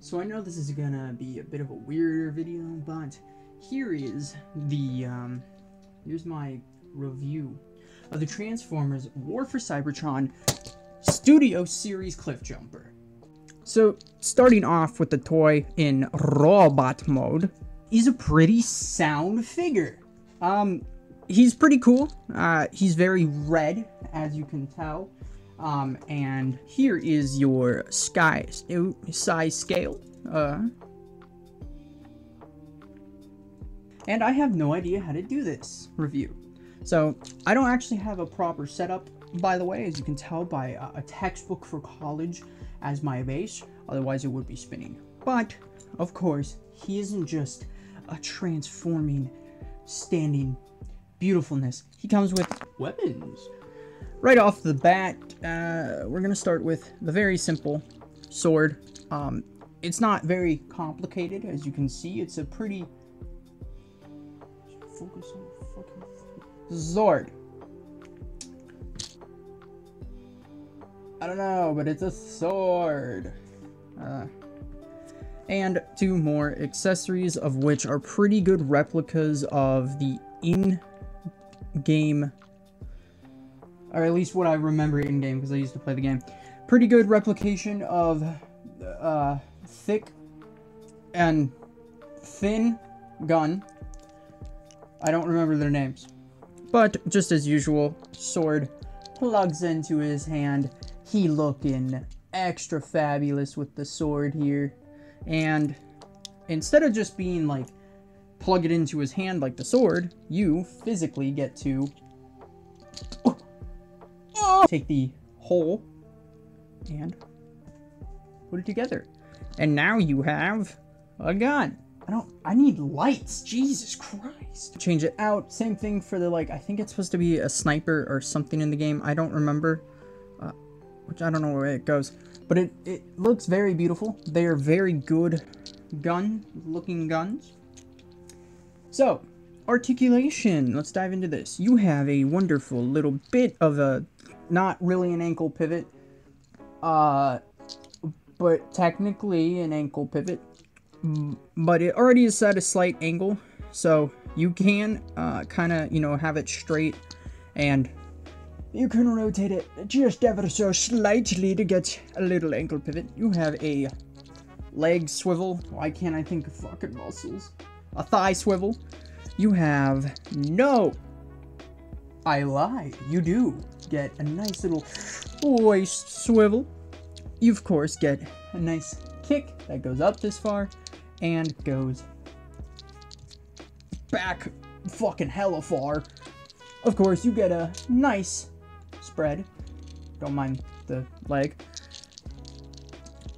So I know this is gonna be a bit of a weirder video, but here is the, here's my review of the Transformers War for Cybertron Studio Series Cliffjumper. So, starting off with the toy in robot mode, he's a pretty sound figure. He's pretty cool. He's very red, as you can tell. And here is your size scale. And I have no idea how to do this review. So, I don't actually have a proper setup, by the way, as you can tell by a textbook for college as my base. Otherwise, it would be spinning. But, of course, he isn't just a transforming, standing beautifulness. He comes with weapons. Right off the bat, we're gonna start with the very simple sword. It's not very complicated, as you can see. It's a pretty focus on the fucking sword. I don't know, but it's a sword. And two more accessories, of which are pretty good replicas of the in-game, or at least what I remember in-game, because I used to play the game. Pretty good replication of thick and thin gun. I don't remember their names. But, just as usual, sword plugs into his hand. He looking extra fabulous with the sword here. And instead of just being like, plug it into his hand like the sword, you physically get to take the hole and put it together. And now you have a gun. I need lights, Jesus Christ. Change it out, same thing for the, like, I think it's supposed to be a sniper or something in the game, I don't remember, which I don't know where it goes, but it looks very beautiful. They are very good looking guns. So, articulation, let's dive into this. You have a wonderful little bit of a, not really an ankle pivot, but technically an ankle pivot. But it already is at a slight angle, so you can kind of, you know, have it straight, and you can rotate it just ever so slightly to get a little ankle pivot. You have a leg swivel. Why can't I think of fucking muscles? A thigh swivel. You have I lied. You do get a nice little waist swivel. You, of course, get a nice kick that goes up this far and goes back fucking hella far. Of course, you get a nice spread. Don't mind the leg.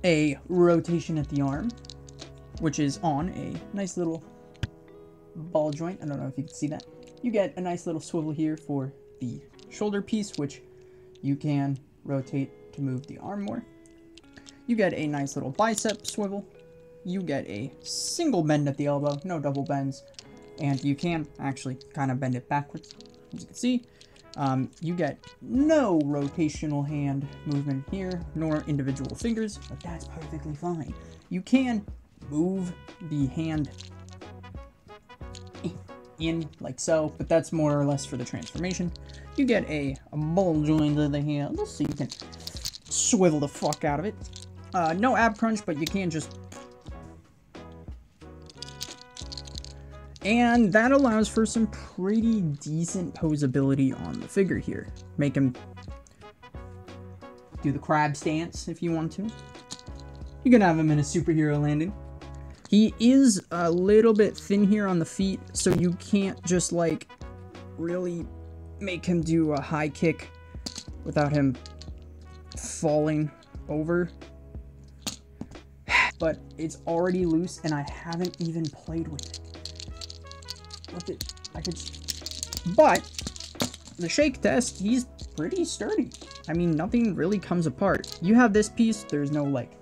A rotation at the arm, which is on a nice little ball joint. I don't know if you can see that. You get a nice little swivel here for the shoulder piece, which you can rotate to move the arm more. You get a nice little bicep swivel. You get a single bend at the elbow, no double bends, and you can actually kind of bend it backwards, as you can see. You get no rotational hand movement here, nor individual fingers, but that's perfectly fine. You can move the hand in like so, but that's more or less for the transformation. You get a ball joint of the hand, so you can swivel the fuck out of it. No ab crunch, but you can just... And that allows for some pretty decent posability on the figure here. Make him do the crab stance if you want to. You can have him in a superhero landing. He is a little bit thin here on the feet, so you can't just, like, really make him do a high kick without him falling over. But it's already loose, and I haven't even played with it. Look at, but the shake test, he's pretty sturdy. I mean, nothing really comes apart. You have this piece, there's no, like,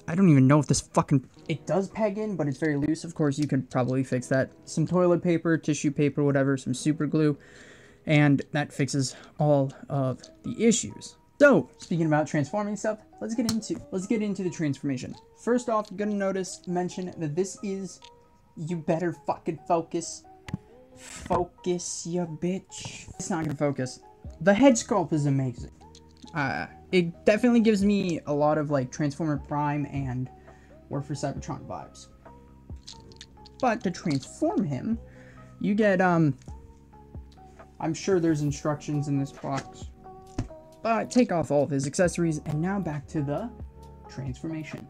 I don't even know if this fucking, it does peg in, but it's very loose. Of course, you could probably fix that. Some toilet paper, tissue paper, whatever, some super glue, and that fixes all of the issues. So, speaking about transforming stuff, let's get into the transformation. First off, you're gonna mention that this is, you better fucking focus. Focus, you bitch. It's not gonna focus. The head sculpt is amazing. It definitely gives me a lot of like Transformer Prime and War for Cybertron vibes. But to transform him, you get, I'm sure there's instructions in this box. But take off all of his accessories, and now back to the transformation.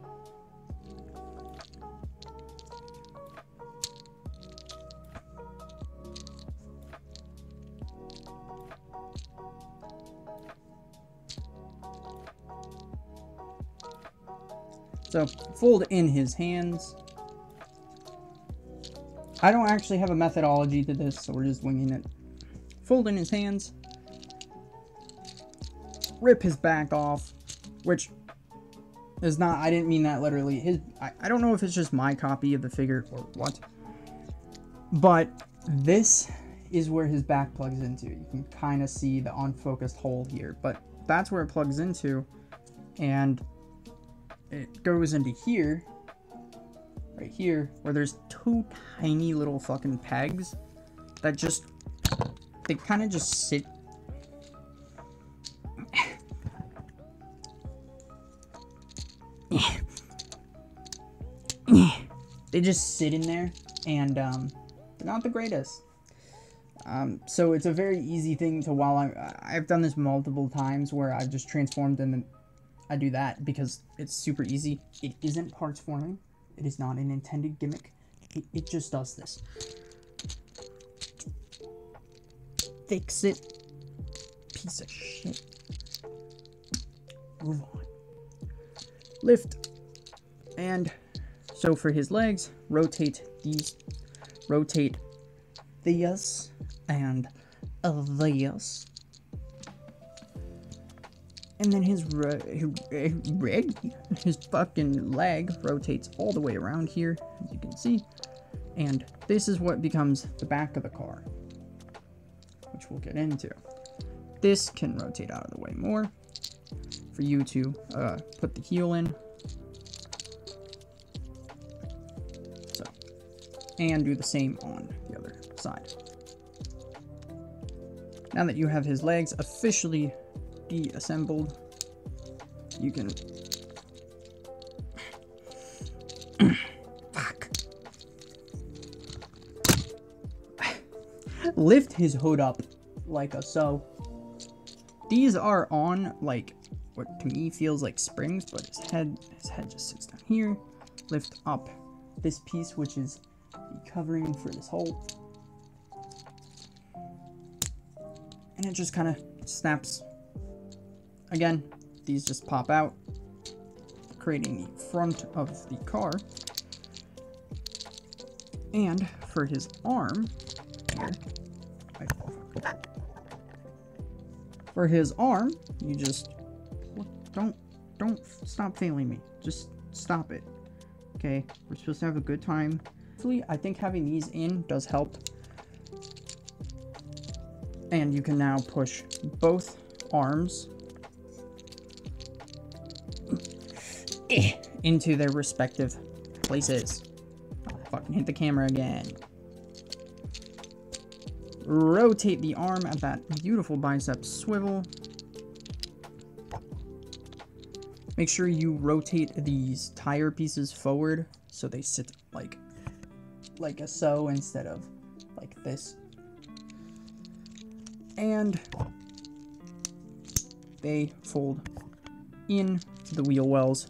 So, fold in his hands. I don't actually have a methodology to this, so we're just winging it. Fold in his hands. Rip his back off, which is not, I didn't mean that literally. I don't know if it's just my copy of the figure or what, but this is where his back plugs into. You can kind of see the unfocused hole here, but that's where it plugs into, and it goes into here, right here, where there's two tiny little fucking pegs that just, they kind of just sit. They just sit in there, and they're not the greatest. So it's a very easy thing to, while I've done this multiple times where I've just transformed and then I do that because it's super easy. It isn't parts forming. It is not an intended gimmick. It just does this. Fix it. Piece of shit. Move on. Lift. And so for his legs, rotate these. Rotate these and these. And then his fucking leg rotates all the way around here, as you can see. And this is what becomes the back of the car, which we'll get into. This can rotate out of the way more for you to put the heel in. So, and do the same on the other side. Now that you have his legs officially deassembled, you can lift his hood up like a so. These are on like what to me feels like springs, but his head just sits down here. Lift up this piece, which is the covering for this hole, and it just kind of snaps. Again, these just pop out, creating the front of the car. And for his arm here, for his arm, you just don't stop failing me. Just stop it. Okay, we're supposed to have a good time. I think having these in does help. And you can now push both arms into their respective places. Oh, fucking hit the camera again. Rotate the arm at that beautiful bicep swivel. Make sure you rotate these tire pieces forward so they sit like a so instead of like this. And they fold in to the wheel wells.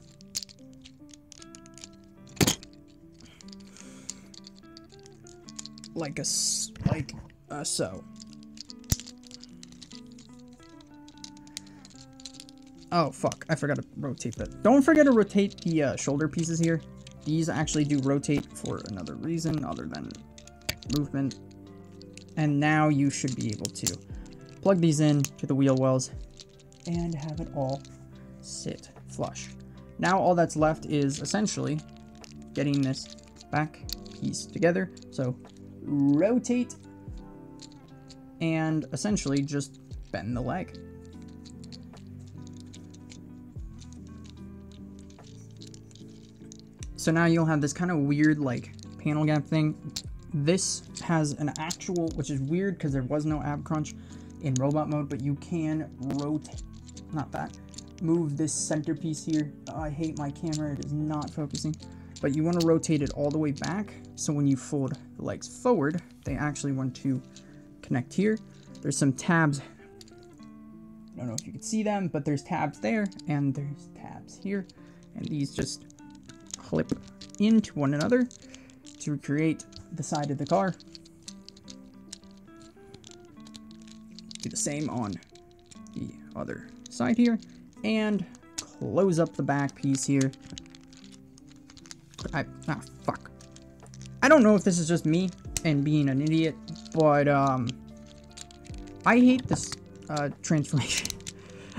Like so. Oh fuck, I forgot to rotate that. Don't forget to rotate the shoulder pieces here. These actually do rotate for another reason other than movement. And now you should be able to plug these in to the wheel wells and have it all sit flush. Now all that's left is essentially getting this back piece together. So rotate and essentially just bend the leg. So now you'll have this kind of weird, like, panel gap thing. This has an actual, which is weird because there was no ab crunch in robot mode, but you can rotate, not that, move this centerpiece here. Oh, I hate my camera, it is not focusing. But you want to rotate it all the way back, so when you fold the legs forward, they actually want to connect here. There's some tabs. I don't know if you can see them, but there's tabs there, and there's tabs here. And these just clip into one another to create the side of the car. Do the same on the other side here, and close up the back piece here. Fuck. I don't know if this is just me and being an idiot, but I hate this transformation.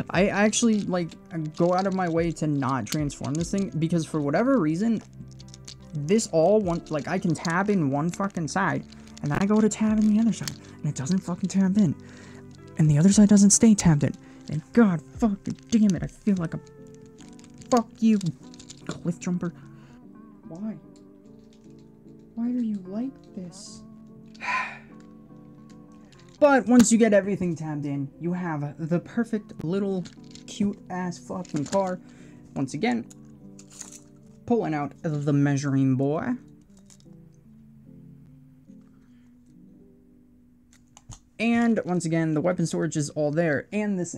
I actually like go out of my way to not transform this thing because for whatever reason, this all like I can tab in one fucking side and then I go to tab in the other side and it doesn't fucking tab in, and the other side doesn't stay tabbed in. And god fucking damn it, I feel like a fuck you, Cliffjumper. Why? Why are you like this? But once you get everything tabbed in, you have the perfect little cute ass fucking car. Once again, pulling out the measuring boy. And once again, the weapon storage is all there. And this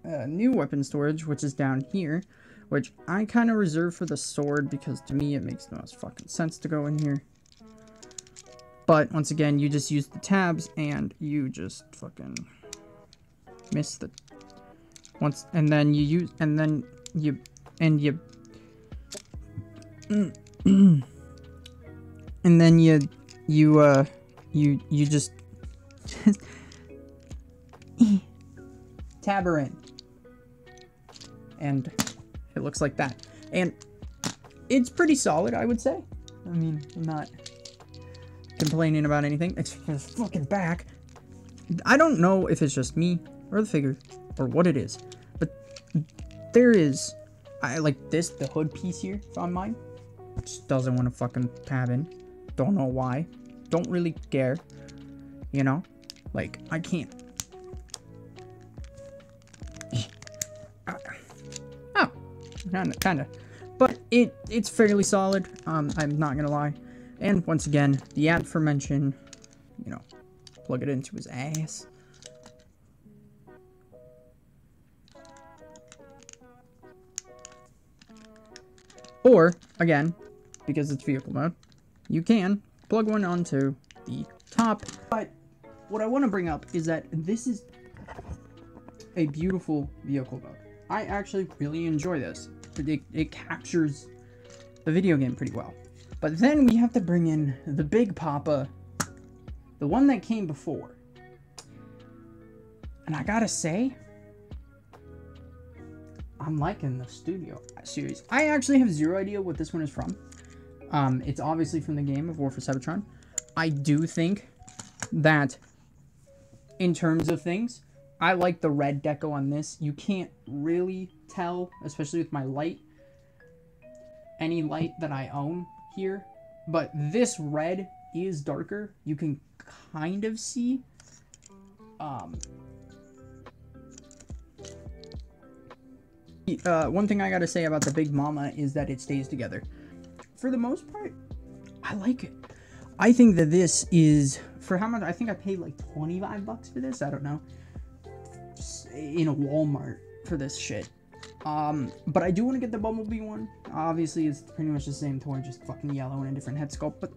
new weapon storage, which is down here, which I kind of reserve for the sword because to me it makes the most fucking sense to go in here. But once again, you just use the tabs and you just fucking miss the once, and then you use, and then you and then you just tab her in, and it looks like that, and it's pretty solid, I would say. I mean, I'm not complaining about anything except for this fucking back. I don't know if it's just me or the figure or what it is, but there is, I like this, the hood piece here on mine just doesn't want to fucking tab in. Don't know why. Don't really care, you know, like I can't. Oh, kinda, but it's fairly solid. I'm not gonna lie. And once again, the aforementioned, you know, plug it into his ass. Or, again, because it's vehicle mode, you can plug one onto the top. But what I want to bring up is that this is a beautiful vehicle mode. I actually really enjoy this. It captures the video game pretty well. But then we have to bring in the big papa, the one that came before. And I gotta say, I'm liking the studio series. I actually have zero idea what this one is from. It's obviously from the game of War for Cybertron. I do think that in terms of things, I like the red deco on this. You can't really tell, especially with my light, any light that I own here, but this red is darker. You can kind of see one thing I gotta say about the Big Mama is that it stays together. For the most part, I like it. I think that this is, for how much, I think I paid like 25 bucks for this, I don't know, just in a Walmart for this shit. But I do want to get the Bumblebee one. Obviously, it's pretty much the same toy, just fucking yellow and a different head sculpt. But,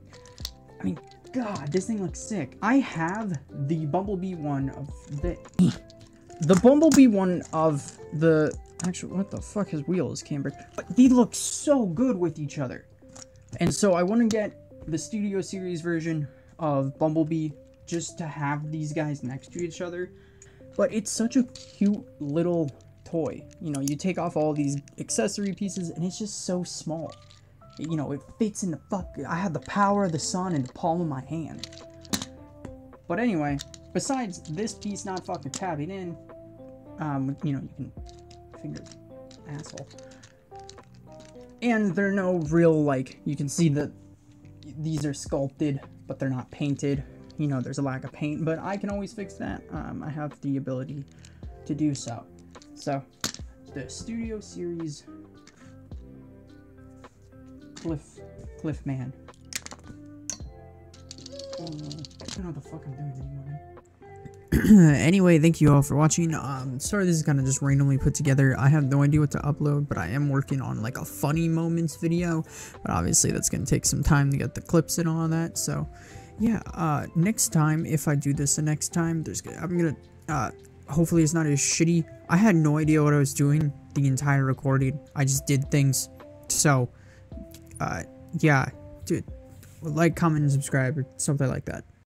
I mean, God, this thing looks sick. I have the Bumblebee one of the Bumblebee one of the, actually, what the fuck, his wheel is cambered. But they look so good with each other. And so I want to get the Studio Series version of Bumblebee just to have these guys next to each other. But it's such a cute little toy. You know, you take off all these accessory pieces and it's just so small. You know, it fits in the I have the power of the sun in the palm of my hand. But anyway, besides this piece not fucking tabbing in, you know, you can finger asshole. And they're no real, like, you can see that these are sculpted, but they're not painted. You know, there's a lack of paint, but I can always fix that. I have the ability to do so. So, the Studio Series Cliffman. I don't know what the fuck I'm doing anymore. Anyway, thank you all for watching. Sorry this is kind of just randomly put together. I have no idea what to upload, but I am working on like a funny moments video. But obviously that's going to take some time to get the clips and all that. So yeah, next time, if I do this the next time, I'm going to, hopefully it's not as shitty. I had no idea what I was doing the entire recording. I just did things. So, yeah, dude, like, comment, and subscribe, or something like that.